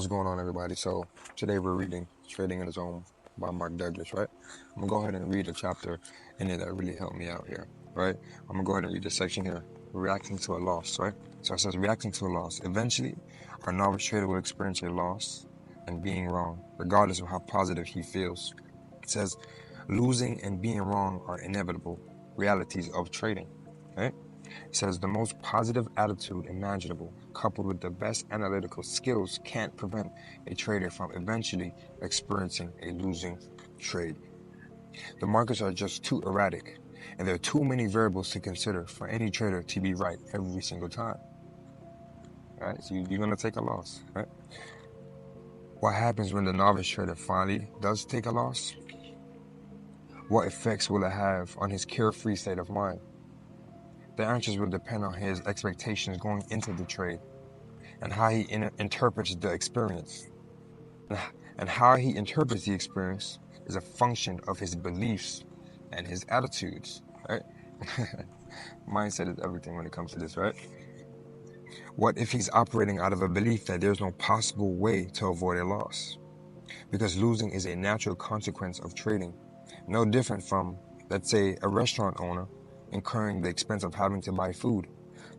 What's going on, everybody? So today we're reading Trading in the Zone by Mark Douglas, right? I'm gonna go ahead and read a chapter in it that really helped me out here, right? I'm gonna go ahead and read this section here, reacting to a loss, right? So it says, reacting to a loss. Eventually, our novice trader will experience a loss and being wrong, regardless of how positive he feels. It says, losing and being wrong are inevitable realities of trading, right? It says the most positive attitude imaginable, coupled with the best analytical skills, can't prevent a trader from eventually experiencing a losing trade. The markets are just too erratic, and there are too many variables to consider for any trader to be right every single time. Right? So you're going to take a loss. Right? What happens when the novice trader finally does take a loss? What effects will it have on his carefree state of mind? The answers will depend on his expectations going into the trade, and how he interprets the experience. And how he interprets the experience is a function of his beliefs and his attitudes, right? Mindset is everything when it comes to this, right? What if he's operating out of a belief that there's no possible way to avoid a loss? Because losing is a natural consequence of trading, no different from, let's say, a restaurant owner incurring the expense of having to buy food.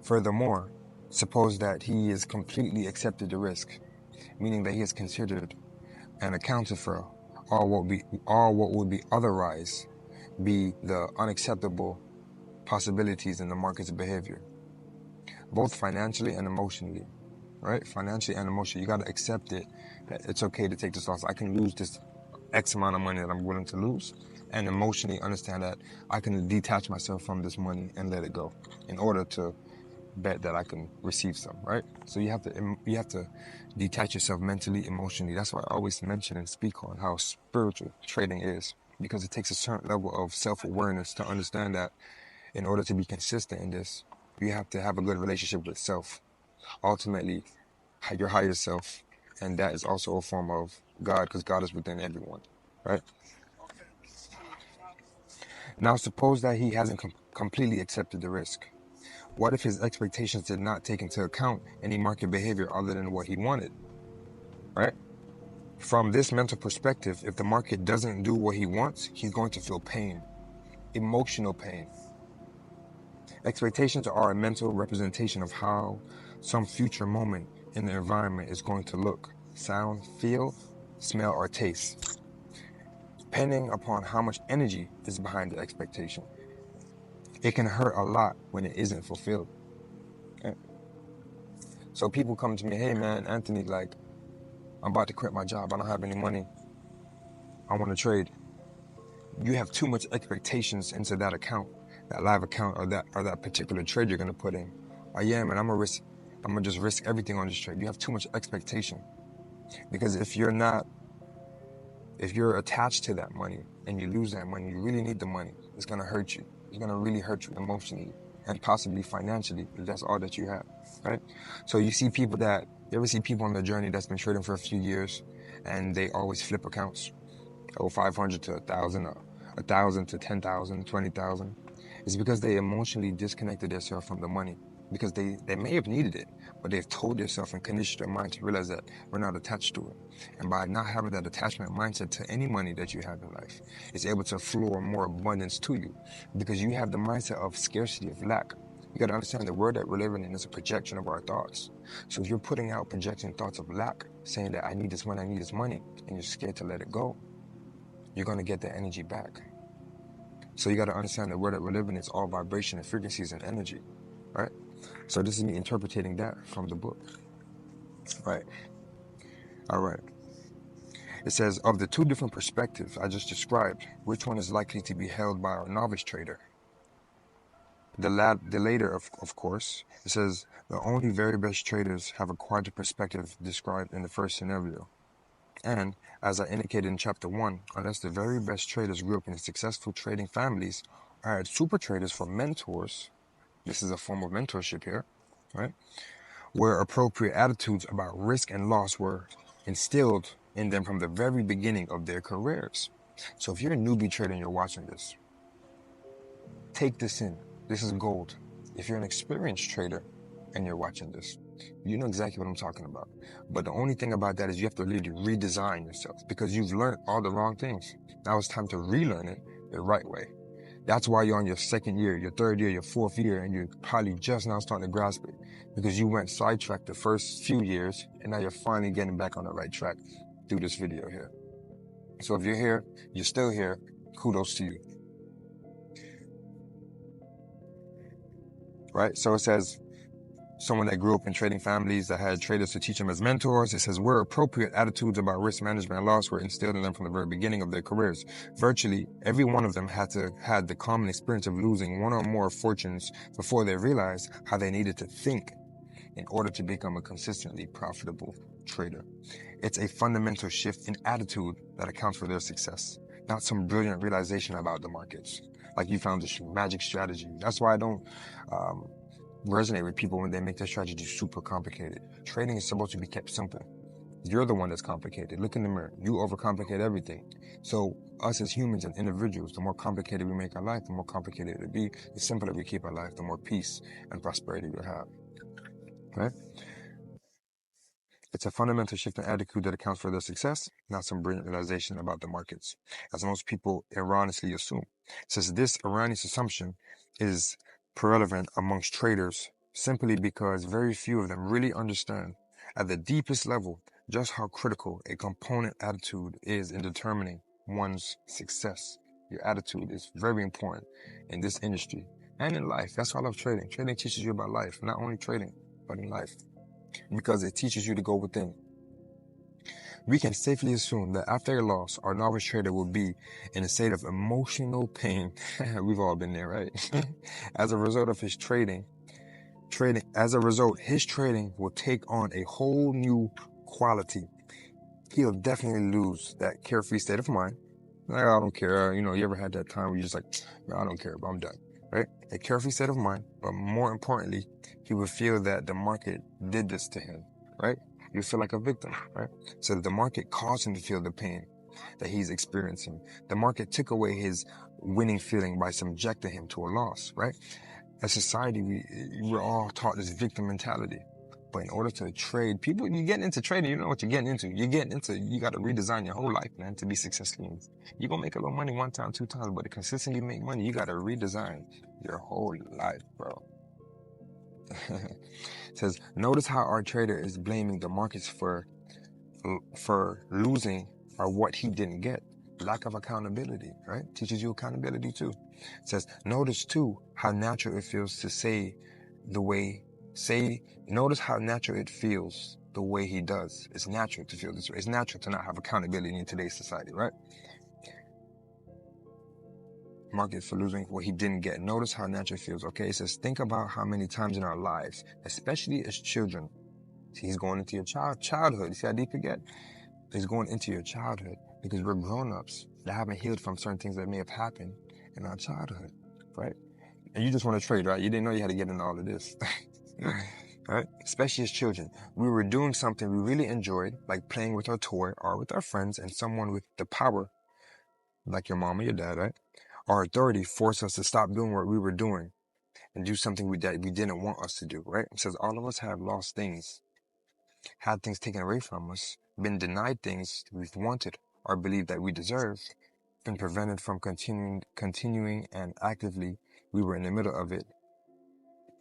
Furthermore, suppose that he has completely accepted the risk, meaning that he has considered and accounted for all what would be otherwise be the unacceptable possibilities in the market's behavior, both financially and emotionally, right? Financially and emotionally, you got to accept it, that it's okay to take this loss. I can lose this X amount of money that I'm willing to lose, and emotionally understand that I can detach myself from this money and let it go in order to bet that I can receive some, right? So you have to detach yourself mentally, emotionally. That's why I always mention and speak on how spiritual trading is, because it takes a certain level of self-awareness to understand that in order to be consistent in this, you have to have a good relationship with self, ultimately your higher self, and that is also a form of God, because God is within everyone, right? Now suppose that he hasn't completely accepted the risk. What if his expectations did not take into account any market behavior other than what he wanted, right? From this mental perspective, if the market doesn't do what he wants, he's going to feel pain, emotional pain. Expectations are a mental representation of how some future moment in the environment is going to look, sound, feel, smell, or taste, depending upon how much energy is behind the expectation. It can hurt a lot when it isn't fulfilled. Okay? So people come to me, hey man, Anthony, like, I'm about to quit my job. I don't have any money. I want to trade. You have too much expectations into that account, that live account, or that particular trade you're gonna put in. Oh yeah, man, I'm gonna just risk everything on this trade. You have too much expectation. Because if you're attached to that money and you lose that money, you really need the money. It's gonna hurt you. It's gonna really hurt you emotionally and possibly financially if that's all that you have, right? So you ever see people on the journey that's been trading for a few years and they always flip accounts, 500 to 1,000, 1,000 to 10,000, 20,000. It's because they emotionally disconnected themselves from the money, because they may have needed it, but they've told themselves and conditioned their mind to realize that we're not attached to it. And by not having that attachment mindset to any money that you have in life, it's able to flow more abundance to you, because you have the mindset of scarcity, of lack. You got to understand the world that we're living in is a projection of our thoughts. So if you're putting out projecting thoughts of lack, saying that I need this money, and you're scared to let it go, you're going to get that energy back. So you got to understand the world that we're living in is all vibration and frequencies and energy, right? So this is me interpreting that from the book, right? All right. It says, of the two different perspectives I just described, which one is likely to be held by our novice trader? The later, of course. It says, the only very best traders have acquired the perspective described in the first scenario. And, as I indicated in chapter 1, unless the very best traders grew up in successful trading families or had super traders for mentors, this is a form of mentorship here, right? Where appropriate attitudes about risk and loss were instilled in them from the very beginning of their careers. So if you're a newbie trader and you're watching this, take this in. This is gold. If you're an experienced trader and you're watching this, You know exactly what I'm talking about. But the only thing about that is you have to really redesign yourself because you've learned all the wrong things. Now it's time to relearn it the right way. That's why you're on your second year, your third year, your fourth year, and you're probably just now starting to grasp it because you went sidetracked the first few years and now you're finally getting back on the right track through this video here. So if you're here, you're still here, kudos to you. Right? So it says, someone that grew up in trading families that had traders to teach them as mentors. It says where appropriate attitudes about risk management and loss were instilled in them from the very beginning of their careers. Virtually every one of them had the common experience of losing one or more fortunes before they realized how they needed to think in order to become a consistently profitable trader. It's a fundamental shift in attitude that accounts for their success, not some brilliant realization about the markets. Like you found this magic strategy. That's why I don't resonate with people when they make their strategy super complicated. Trading is supposed to be kept simple. You're the one that's complicated. Look in the mirror. You overcomplicate everything. So us as humans and individuals, the more complicated we make our life, the more complicated it'll be. The simpler we keep our life, the more peace and prosperity we'll have. Right? It's a fundamental shift in attitude that accounts for their success, not some brilliant realization about the markets, as most people erroneously assume. Since this erroneous assumption is prevalent amongst traders simply because very few of them really understand at the deepest level just how critical a component attitude is in determining one's success. Your attitude is very important in this industry and in life. That's why I love trading. Trading teaches you about life, not only trading, but in life, because it teaches you to go within. We can safely assume that after a loss, our novice trader will be in a state of emotional pain. We've all been there, right? As a result of his trading will take on a whole new quality. He'll definitely lose that carefree state of mind. Like, I don't care. You ever had that time where you're just like, man, I don't care, but I'm done, right? A carefree state of mind, but more importantly, he would feel that the market did this to him, right? You feel like a victim, right? So the market caused him to feel the pain that he's experiencing. The market took away his winning feeling by subjecting him to a loss, right? As society, we're all taught this victim mentality. But in order to trade, you get into trading, you know what you're getting into. You got to redesign your whole life, man, to be successful. You're going to make a little money one time, two times, but to consistently make money, you got to redesign your whole life, bro. It says, notice how our trader is blaming the markets for losing or what he didn't get. Lack of accountability, right? Teaches you accountability too. It says, notice too how natural it feels to notice how natural it feels the way he does. It's natural to feel this way. It's natural to not have accountability in today's society, right? Market for losing what he didn't get. Notice how natural it feels. Okay, it says, think about how many times in our lives, especially as children, he's going into your childhood. You see how deep you get? He's going into your childhood because we're grown-ups that haven't healed from certain things that may have happened in our childhood, right? And you just want to trade, right? You didn't know you had to get into all of this, right? Especially as children. We were doing something we really enjoyed, like playing with our toy or with our friends, and someone with the power, like your mom or your dad, right? Our authority forced us to stop doing what we were doing and do something that we didn't want us to do, right? It says all of us have lost things, had things taken away from us, been denied things we've wanted or believed that we deserved, been prevented from continuing and actively we were in the middle of it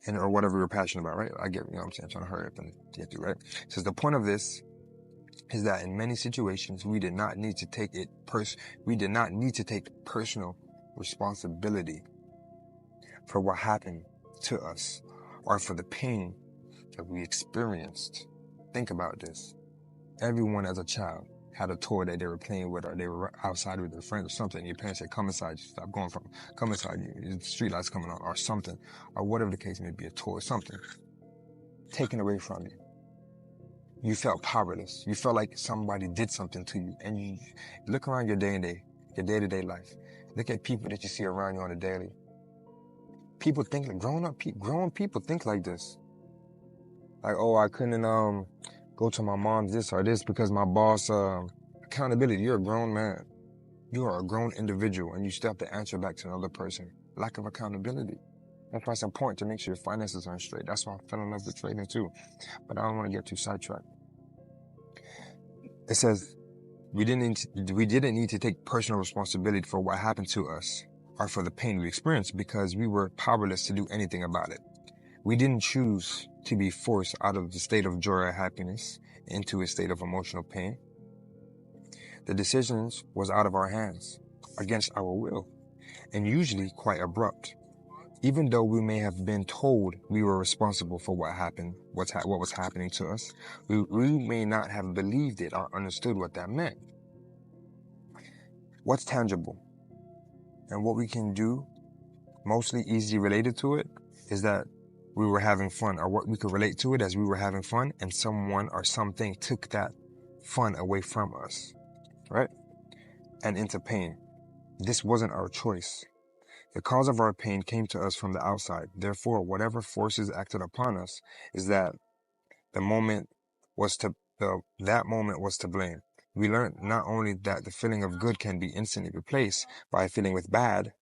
or whatever we were passionate about, right? I get, what I'm saying, I'm trying to hurry up and get through, right? It says the point of this is that in many situations we did not need to take personal responsibility for what happened to us or for the pain that we experienced. Think about this. Everyone as a child had a toy that they were playing with, or they were outside with their friends or something. Your parents said, come inside, you stop going from, come inside, the street lights coming on, or something, or whatever the case may be, a toy, something taken away from you. You felt powerless. You felt like somebody did something to you. And you look around your day-to-day life. Look at people that you see around you on a daily. People think like grown people think like this. Like, oh, I couldn't go to my mom's this or this because my boss, accountability. You're a grown man. You are a grown individual and you still have to answer back to another person. Lack of accountability. That's why it's important to make sure your finances are straight. That's why I fell in love with trading too. But I don't want to get too sidetracked. It says we didn't need to take personal responsibility for what happened to us or for the pain we experienced because we were powerless to do anything about it. We didn't choose to be forced out of the state of joy or happiness into a state of emotional pain. The decisions was out of our hands, against our will, and usually quite abrupt. Even though we may have been told we were responsible for what happened, what was happening to us, we may not have believed it or understood what that meant. What's tangible and what we can do, mostly easily related to it, is that we were having fun, or what we could relate to it as we were having fun, and someone or something took that fun away from us, right? And into pain. This wasn't our choice. The cause of our pain came to us from the outside. Therefore, whatever forces acted upon us is that that moment was to blame. We learned not only that the feeling of good can be instantly replaced by a feeling with bad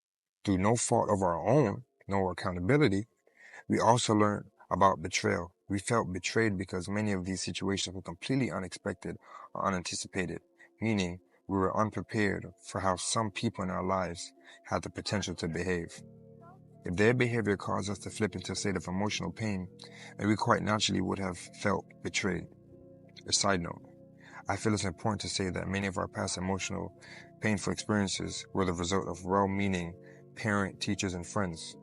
through no fault of our own, no accountability, we also learned about betrayal. We felt betrayed because many of these situations were completely unexpected or unanticipated, meaning we were unprepared for how some people in our lives had the potential to behave. If their behavior caused us to flip into a state of emotional pain, then we quite naturally would have felt betrayed. A side note, I feel it's important to say that many of our past emotional, painful experiences were the result of well-meaning parent, teachers, and friends,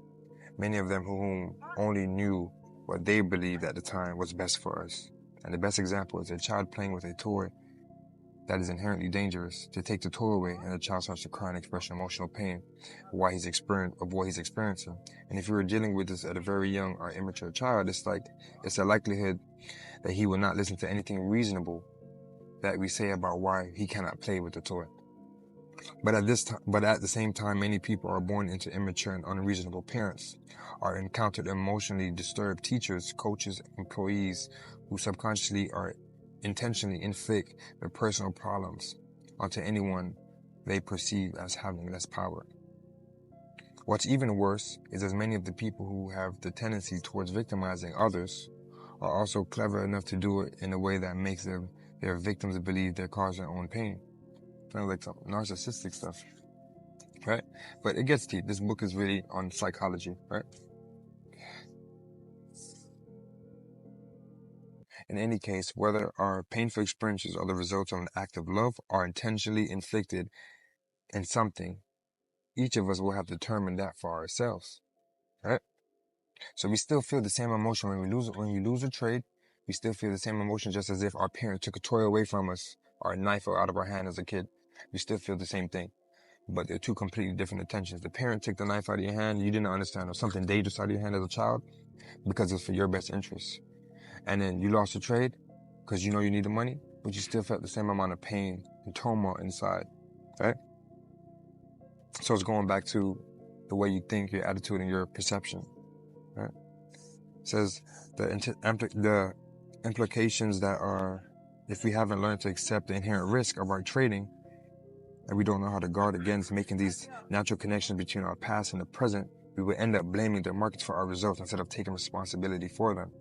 many of them whom only knew what they believed at the time was best for us. And the best example is a child playing with a toy that is inherently dangerous. To take the toy away and the child starts to cry and express emotional pain of what he's experiencing. And if you're dealing with this at a very young or immature child, it's a likelihood that he will not listen to anything reasonable that we say about why he cannot play with the toy. But at the same time, many people are born into immature and unreasonable parents, or encountered emotionally disturbed teachers, coaches, employees who subconsciously or intentionally inflict their personal problems onto anyone they perceive as having less power. What's even worse is as many of the people who have the tendency towards victimizing others are also clever enough to do it in a way that makes their victims believe they're causing their own pain. Kind of like some narcissistic stuff, right? But it gets deep. This book is really on psychology, right? In any case, whether our painful experiences are the result of an act of love or intentionally inflicted in something, each of us will have determined that for ourselves, right? So we still feel the same emotion when you lose a trade. We still feel the same emotion just as if our parent took a toy away from us or a knife out of our hand as a kid. We still feel the same thing. But they're two completely different intentions. The parent took the knife out of your hand, you didn't understand, or something dangerous out of your hand as a child because it's for your best interest. And then you lost a trade because you know you need the money, but you still felt the same amount of pain and turmoil inside, right? So it's going back to the way you think, your attitude, and your perception, right? It says the implications that are, if we haven't learned to accept the inherent risk of our trading, and we don't know how to guard against making these natural connections between our past and the present, we will end up blaming the markets for our results instead of taking responsibility for them,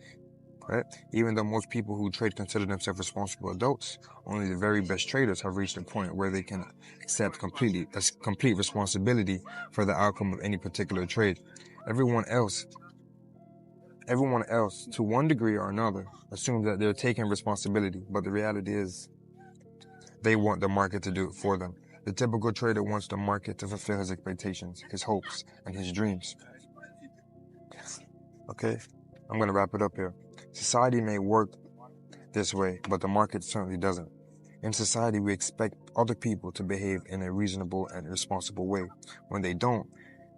right? Even though most people who trade consider themselves responsible adults, only the very best traders have reached a point where they can accept complete responsibility for the outcome of any particular trade. Everyone else, to one degree or another, assumes that they're taking responsibility, but the reality is they want the market to do it for them. The typical trader wants the market to fulfill his expectations, his hopes, and his dreams. Okay, I'm going to wrap it up here. Society may work this way, but the market certainly doesn't. In society, we expect other people to behave in a reasonable and responsible way. When they don't,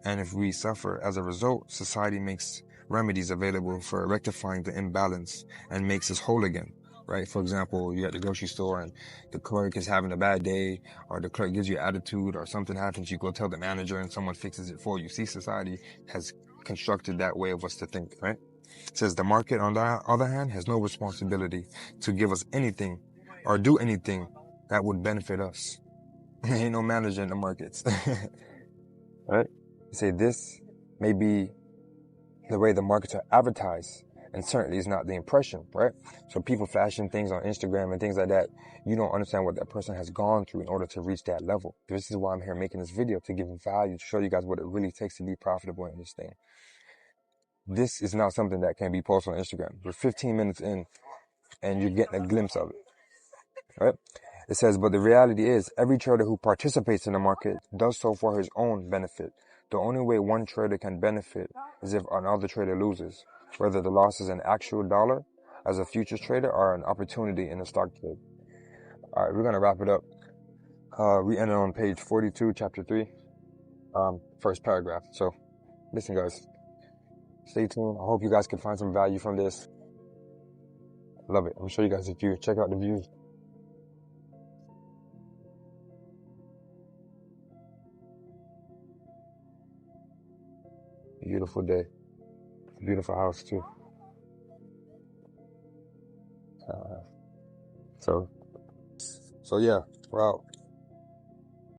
and if we suffer as a result, society makes remedies available for rectifying the imbalance and makes us whole again. Right? For example, you're at the grocery store and the clerk is having a bad day, or the clerk gives you attitude, or something happens, you go tell the manager and someone fixes it for you. See, society has constructed that way of us to think, right? It says the market, on the other hand, has no responsibility to give us anything or do anything that would benefit us. Ain't no manager in the markets. Right? You say this may be the way the markets are advertised, and certainly it's not the impression, right? So people flashing things on Instagram and things like that, you don't understand what that person has gone through in order to reach that level. This is why I'm here making this video, to give value, to show you guys what it really takes to be profitable in this thing. This is not something that can be posted on Instagram. We're 15 minutes in and you're getting a glimpse of it, right? It says, but the reality is every trader who participates in the market does so for his own benefit. The only way one trader can benefit is if another trader loses, whether the loss is an actual dollar as a futures trader or an opportunity in a stock trade. All right, we're going to wrap it up. We ended on page 42, chapter 3, first paragraph. So listen, guys, stay tuned. I hope you guys can find some value from this. Love it. I'm show you guys the view. Check out the views. Beautiful day. Beautiful house too. So yeah, we're out.